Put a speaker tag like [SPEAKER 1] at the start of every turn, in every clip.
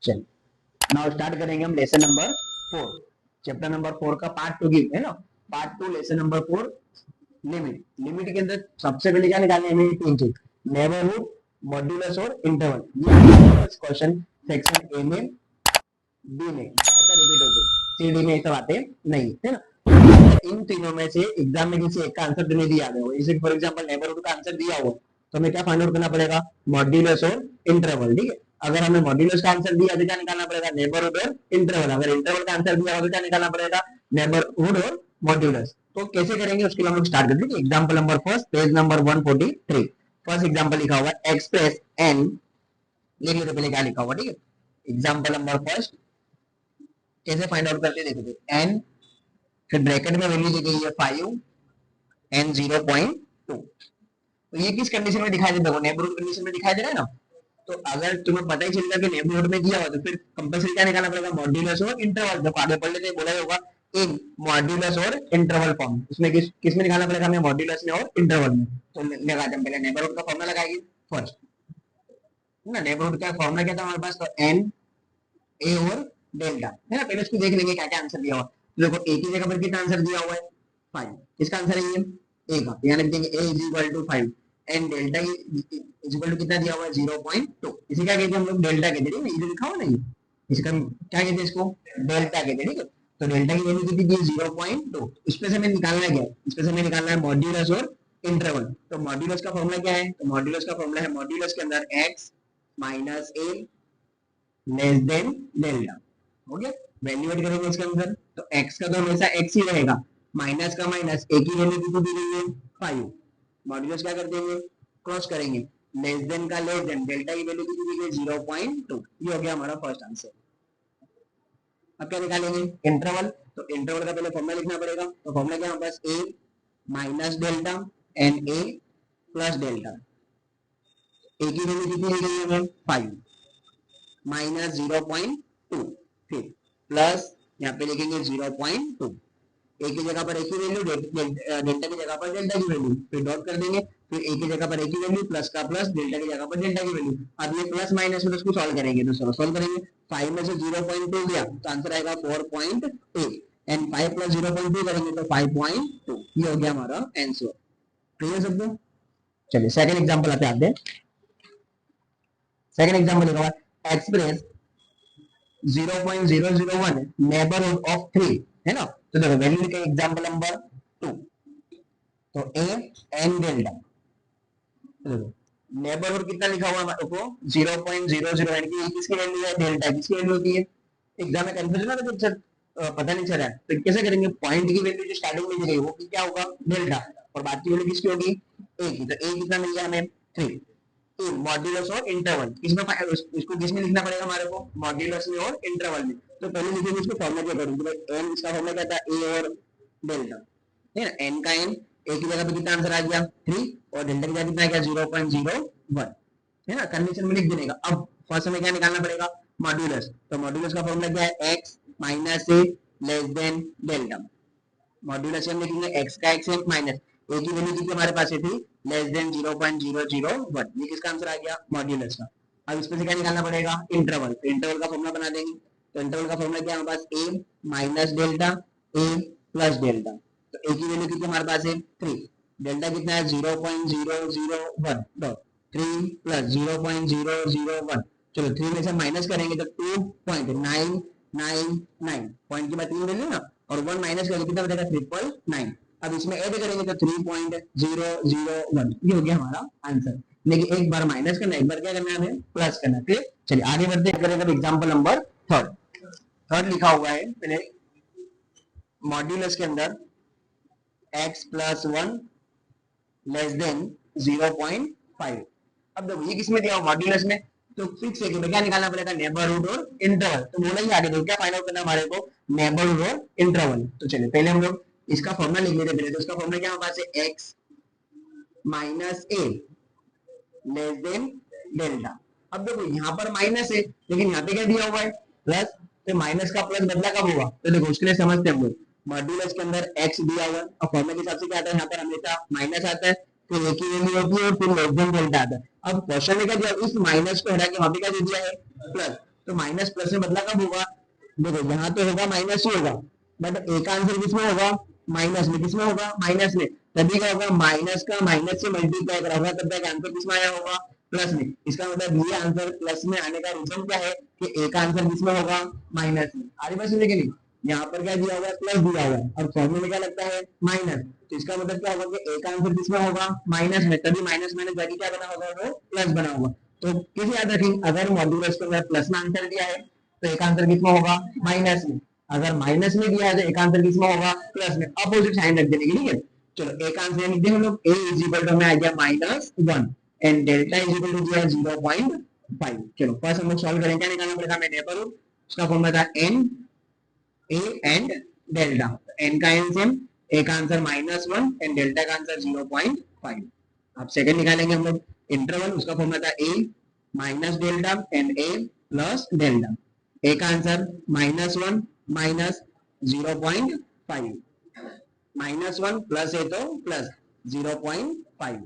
[SPEAKER 1] चलिए now start करेंगे हम लेसन नंबर 4, चैप्टर नंबर 4 का पार्ट 2 गिव है ना, part 2 lesson number 4 limit. Limit के अंदर सबसे पहले क्या निकालने हमें, तीन चीज, नेबरहुड, मॉड्यूलस और इंटरवल। ये क्वेश्चन सेक्शन ए में, बी में ज्यादा रिपीट होते, सी डी में ऐसा आते नहीं है ना। इन तीनों में से एग्जाम में किसी एक का आंसर नहीं दिया गया हो, जैसे फॉर एग्जांपल नेबरहुड का आंसर दिया हो तो हमें क्या फाइंड आउट करना पड़ेगा, मॉड्यूलस और इंटरवल। ठीक है, अगर हमें मॉड्यूलस का आंसर दिया तो क्या निकालना पड़ेगा, नेबरहुड और इंटरवल। अगर इंटरवल का आंसर दिया हो तो क्या निकालना पड़ेगा, नेबरहुड और मॉड्यूलस। तो कैसे करेंगे उसके लिए हम लोग स्टार्ट करते हैं। Example number first, page number 143, first example लिखा हुआ है एक्सप्रेस एन, लिख लेते पहले क्या लिखा हुआ। ठीक है, एग्जांपल नंबर फर्स्ट कैसे फाइंड आउट करते हैं, देखो एन, फिर ब्रैकेट में वैल्यू दी गई है 5 एन 0.2। तो ये किस कंडीशन में दिखाई दे, देखो नेबरहुड कंडीशन में दिखाई दे रहा है ना। तो अगर तुम्हें पता ही चल गया कि नेबरहुड में दिया हुआ तो फिर कंपलसरी क्या निकालना पड़ेगा, मॉड्यूलस और इंटरवल। देखो आगे पढ़ लेते बोला होगा इन मॉड्यूलस और इंटरवल फॉर्म, इसमें किस में निकालना पड़ेगा हमें, मॉड्यूलस में और इंटरवल में। तो लगा दे पहले नेबरहुड का फॉर्मूला लगाएंगे फर्स्ट ना। नेबरहुड का फॉर्मूला क्या था हमारे पास, तो एन, ए और डेल्टा है ना। पहले उसको देख लेंगे क्या क्या आंसर दिया हुआ। तो देखो ए की जगह पर कितना आंसर दिया हुआ है, 5। इसका आंसर है ये ए का, यानी लिखेंगे A is equal to 5 and delta is equal to कितना दिया हुआ है, 0.2। इसे क्या कहते हैं हम लोग, डेल्टा कहते हैं। ये लिखा हुआ ना, ये इसका क्या कहते हैं, इसको डेल्टा कहते हैं। ठीक है, तो डेल्टा की वैल्यू कितनी दी, 0.2। इसमें से हमें निकालना क्या है, इसमें से हमें निकालना है मॉड्यूलस और इंटरवल। तो मॉड्यूलस का फॉर्मूला क्या है, तो मॉड्यूलस का फॉर्मूला है, मॉड्यूलस के अंदर x माइनस ए लेस देन डेल्टा। हो गया, वैल्यू ऐड करेंगे इसके अंदर, तो x का तो हमेशा x ही रहेगा, माइनस का माइनस, a की वैल्यू कितनी दी गई है 5, मॉड्यूलस क्या कर देंगे, क्रॉस करेंगे, लेस देन का लेस देन, डेल्टा की वैल्यू कितनी दी गई 0.2। ये हो गया हमारा फर्स्ट आंसर। अब क्या निकालेंगे, इंटरवल। तो इंटरवल का पहले फॉर्मूला लिखना पड़ेगा। तो फॉर्मूला क्या है, बस a minus delta and a plus delta. a की वैल्यू कितनी दी गई है हमें 5 माइनस 0.2, फिर प्लस यहाँ पे लिखेंगे 0.2, ए की जगह पर ए की वैल्यू, डेल्टा की जगह पर डेल्टा की वैल्यू, फिर डॉट कर देंगे, फिर ए की जगह पर ए की वैल्यू, प्लस का प्लस, डेल्टा की जगह पर डेल्टा की वैल्यू। अब ये प्लस माइनस में उसको सॉल्व करेंगे, तो सॉल्व करेंगे, 5 में से 0.2 गया तो आंसर आएगा 4.8 एंड 5 प्लस 0.2 करेंगे तो 5.2। ये हो गया हमारा आंसर। क्लियर सबको। चलिए सेकंड एग्जांपल आते हैं। सेकंड एग्जांपल लिखा हुआ है एक्सप्रेस 0.001 नेबरहुड ऑफ 3 है ना। तो देखो वैल्यू लिखे एग्जांपल नंबर 2, तो ए एन डेल्टा। तो देखो नेबरहुड कितना लिखा हुआ है देखो 0.00, यानी कि किसकी वैल्यू है, डेल्टा किसकी वैल्यू होती है। एग्जाम में कंफ्यूजन ना तो सर पता नहीं चल रहा है, तो कैसे करेंगे, पॉइंट की वैल्यू जो स्टार्टिंग में दी गई वो क्या होगा, डेल्टा, और बाकी वैल्यू किसकी होगी, ए की। तो ए कितना मिल गया हमें 3, मॉड्यूलस और इंटरवल, इसमें इसको किसमें लिखना पड़ेगा हमारे को, मॉड्यूलस में और इंटरवल में। तो पहले लिखेंगे इसको फॉर्मूला के अकॉर्डिंग, एन इसका फॉर्मूला क्या था, ए और डेल्टा है ना। एन का एन, ए की जगह पे कितना आंसर आ गया 3 और डेल्टा की जगह कितना आ गया 0.01 है ना। कंडीशन में लिख देने का। अब फर्स्ट हमें क्या निकालना पड़ेगा, मॉड्यूलस। तो मॉड्यूलस का फॉर्मूला क्या है, x माइनस ए लेस देन डेल्टा। मॉड्यूलस हम लिखेंगे x का x माइनस ए की वैल्यू कितनी हमारे पास थी, लेस देन 0.001। ये किसका आंसर आ गया, मॉड्यूलस का। अब इसमें से क्या निकालना पड़ेगा, इंटरवल। तो इंटरवल का फॉर्मूला बना देंगे। तो इंटरवल का फॉर्मूला क्या है हमारे पास, a minus delta a plus delta. तो a की वैल्यू कितनी हमारे पास है 3, डेल्टा कितना है 0.001, तो 3 प्लस 0.001, चलो 3 में से माइनस करेंगे तो 2.999, पॉइंट के बाद 3 ले लेना और 1 माइनस करके कितना बचेगा 3.9। अब इसमें ऐड करेंगे तो 3.001, ये हो गया हमारा आंसर। लेकिन एक बार माइनस करना, एक बार क्या करना है हमें, प्लस करना है। फिर चलिए आगे बढ़ते करेंगे। एग्जांपल नंबर थर्ड लिखा हुआ है पहले, मॉड्यूलस के अंदर x प्लस 1 लेस देन 0.5। अब देखो ये किसमें दिया हुआ, मॉड्यूलस में, तो फिक्स है कि क्या निकालना पड़ेगा, नेबरहुड और इंटरवल। तो बोला ही आगे देखो क्या फाइंड आउट करना हमारे को, नेबरहुड और इंटरवल। तो चलिए पहले हम लोग इसका फॉर्मूला लिख लेते हैं। तो इसका फॉर्मूला क्या हमारे पास है, x माइनस ए लेस देन डेल्टा। अब देखो यहाँ पर माइनस है लेकिन यहाँ पे क्या दिया हुआ है, प्लस। तो माइनस का प्लस बदला कब होगा, तो देखो उसके लिए समझते हैं हम लोग। मॉड्यूलस के अंदर x दिया हुआ है और फॉर्मूला के हिसाब से क्या आता है, यहाँ पर हमेशा माइनस आता है, फिर एक ही वैल्यू होती है और फिर लेस देन डेल्टा आता है। अब क्वेश्चन में क्या दिया, इस माइनस को हटा के वहां पे क्या दे दिया है, प्लस। तो माइनस प्लस में बदला कब होगा? देखो यहाँ तो होगा माइनस ही होगा, बट ए का आंसर किसमें होगा? माइनस में। किसमें होगा? माइनस में। तभी क्या होगा? माइनस का माइनस से मल्टीप्लाई करा होगा, तब तक आंसर किसमें आया होगा? प्लस में। इसका मतलब ये आंसर प्लस में आने का रीजन क्या है कि ए का आंसर किसमें होगा? माइनस में। आगे बात समझे कि नहीं? यहाँ पर क्या दिया हुआ है? प्लस दिया हुआ है, और फॉर्मूले में क्या लगता है? माइनस। तो इसका मतलब क्या होगा कि ए का आंसर किसमें होगा? माइनस में। तभी माइनस माइनस जाके क्या बना होगा? वो प्लस बना होगा। तो किस याद रखेंगे, अगर मॉड्यूलस के अंदर प्लस में आंसर दिया है तो एक आंसर किसमें होगा? माइनस में। अगर माइनस में दिया है तो एक आंसर किसमें होगा? प्लस में। अपोजिट साइन रख देने की, ठीक है। चलो एक आंसर लिख दें हम लोग, a इज इक्वल टू हमें आ गया -1 and delta is equal to दिया 0.5। चलो फर्स्ट हम लोग सॉल्व करेंगे, क्या निकालना पड़ेगा हमें? नेबरहुड। उसका फॉर्मूला था n a and delta. n का n सेम, a का आंसर -1 एंड डेल्टा का आंसर 0.5। अब सेकंड निकालेंगे हम लोग, इंटरवल। उसका फॉर्मूला था a minus delta and a plus delta. a का आंसर -1 माइनस 0.5, -1 प्लस है तो प्लस 0.5।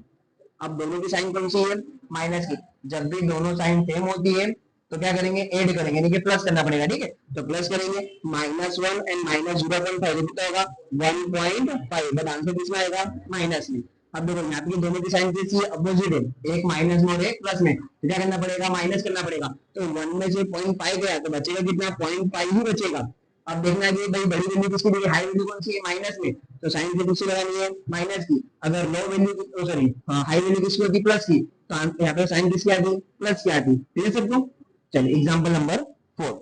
[SPEAKER 1] अब दोनों की साइन कौन सी है? माइनस की। जब भी दोनों साइन सेम होती है तो क्या करेंगे? ऐड करेंगे, यानी कि प्लस करना पड़ेगा, ठीक है। तो प्लस करेंगे, -1 एंड माइनस 0.5 कितना होगा? 1.5, बट आंसर किसमें आएगा? माइनस में। अब देखो यहाँ पे दोनों की साइन कैसी है? अपोजिट है, एक माइनस में और एक प्लस में। तो क्या करना पड़ेगा? माइनस करना पड़ेगा। तो 1 में से 0.5 गया तो बचेगा कितना? 0.5 ही बचेगा। अब देखना है कि भाई बड़ी वैल्यू किसकी दी है? हाई वैल्यू कौन सी है? माइनस में। तो साइन की किसकी लगानी है? माइनस की। अगर low value, sorry high value किसकी होती? प्लस की। तो यहाँ पे साइन किसकी आती? प्लस की आती। ठीक है सबको? चलिए एग्जांपल नंबर 4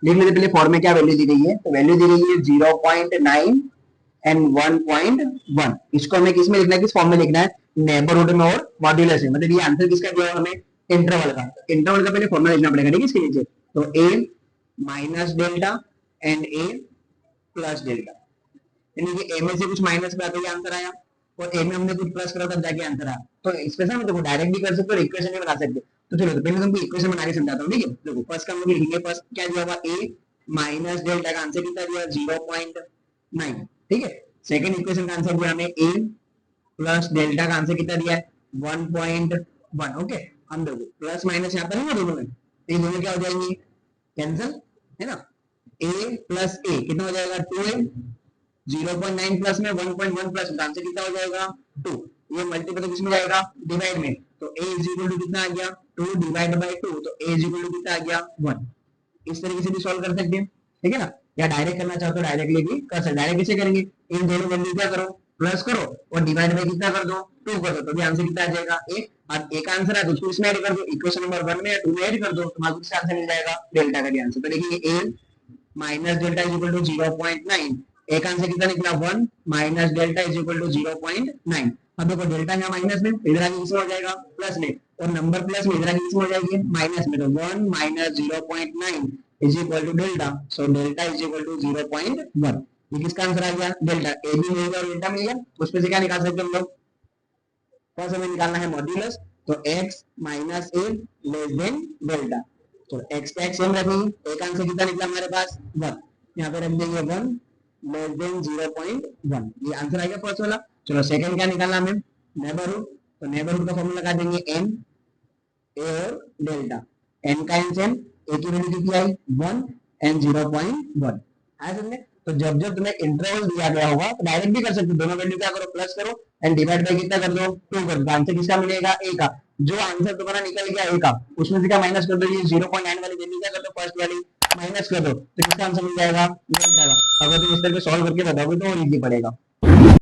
[SPEAKER 1] लिख लेते। पहले फॉर में क्या वैल्यू दी गई है? तो वैल्यू दी गई है 0.9 एंड 1.1। इसको हमें किस में लिखना है? किस फॉर्म में लिखना है? नेबरहुड में और मॉड्यूलस में। मतलब ये आंसर किसका दिया है हमें? इंटरवल का। इंटरवल का पहले फॉर्मूला लिखना पड़ेगा, ठीक है, इसके नीचे। तो a minus delta and a plus delta, यानी कि a में से कुछ माइनस करा तो ये आंसर आया, और a में हमने कुछ प्लस करा तब जाके आंसर आया। तो इसके साथ देखो डायरेक्ट भी कर सकते हो और इक्वेशन भी बना सकते हो। तो चलो तो पहले तुमको इक्वेशन बना के समझाता हूँ, ठीक है। देखो फर्स्ट का हम लोग लिखेंगे, फर्स्ट क्या दिया हुआ? a माइनस डेल्टा का आंसर कितना दिया? 0.9, ठीक है। सेकंड इक्वेशन का आंसर दिया हमें a प्लस डेल्टा का आंसर कितना दिया है? 1.1। ओके, हम देखो प्लस माइनस यहाँ पर है ना दोनों में, तो ये दोनों क्या हो जाएंगे? कैंसिल, है ना। a प्लस a कितना हो जाएगा? 2a। 0.9 प्लस में 1.1 प्लस आंसर कितना हो जाएगा? 2। ये मल्टीपल किसमें जाएगा? डिवाइड में। तो a इज इक्वल टू कितना आ गया? 2 डिवाइड बाय 2। तो a इज इक्वल टू कितना आ गया? 1। इस तरीके से भी सॉल्व कर सकते हैं, ठीक है ना। या डायरेक्ट करना चाहो तो डायरेक्टली भी कर सकते। डायरेक्ट किसे करेंगे? इन दोनों वैल्यू क्या करो? प्लस करो और डिवाइड बाय कितना कर दो? 2 कर दो, तो भी आंसर कितना आ जाएगा? 1। और एक आंसर है तो उसको इसमें ऐड कर दो, इक्वेशन नंबर 1 में या 2 में ऐड कर दो, तो आपको इसका आंसर मिल जाएगा डेल्टा का भी आंसर। तो देखिए a minus delta is equal to 0.9। एक आंसर कितना निकला? 1 minus delta is equal to 0.9। अब देखो डेल्टा यहाँ माइनस में, इधर आगे किसमें हो जाएगा? प्लस में, और नंबर प्लस में, इधर आगे किसमें हो जाएगी? माइनस में। तो 1 minus 0.9 is equal to delta. So delta is equal to 0.1। ये किसका आंसर आ गया? डेल्टा। ए भी मिल गया और डेल्टा मिल गया। उसमें से क्या निकाल सकते हम लोग? फर्स्ट हमें निकालना है मॉड्यूलस। तो x minus a less than delta. तो x का x सेम रखेंगे। एक आंसर कितना निकला हमारे पास? 1। यहाँ पे रख देंगे 1 लेस देन 0.1। ये आंसर आ गया फर्स्ट वाला। चलो सेकंड क्या निकालना हमें? नेबरहुड। तो नेबरहुड का फॉर्मूला लगा देंगे n a और डेल्टा। n का n सेम, a की वैल्यू कितनी आई? 1 एंड 0.1 है समझे। तो जब जब तुम्हें इंटरवल दिया गया होगा तो डायरेक्ट भी कर सकते हो, दोनों वैल्यू क्या करो? प्लस करो एंड डिवाइड बाय कितना कर दो? 2 कर दो। आंसर किसका मिलेगा? a का। जो आंसर तुम्हारा निकल गया a का, उसमें से क्या माइनस कर दो? ये 0.9 वाली वैल्यू क्या कर दो? फर्स्ट वाली माइनस कर दो, तो किसका आंसर मिल जाएगा? डेल्टा का। अगर तुम इस तरह सॉल्व करके बताओगे तो और इजी पड़ेगा।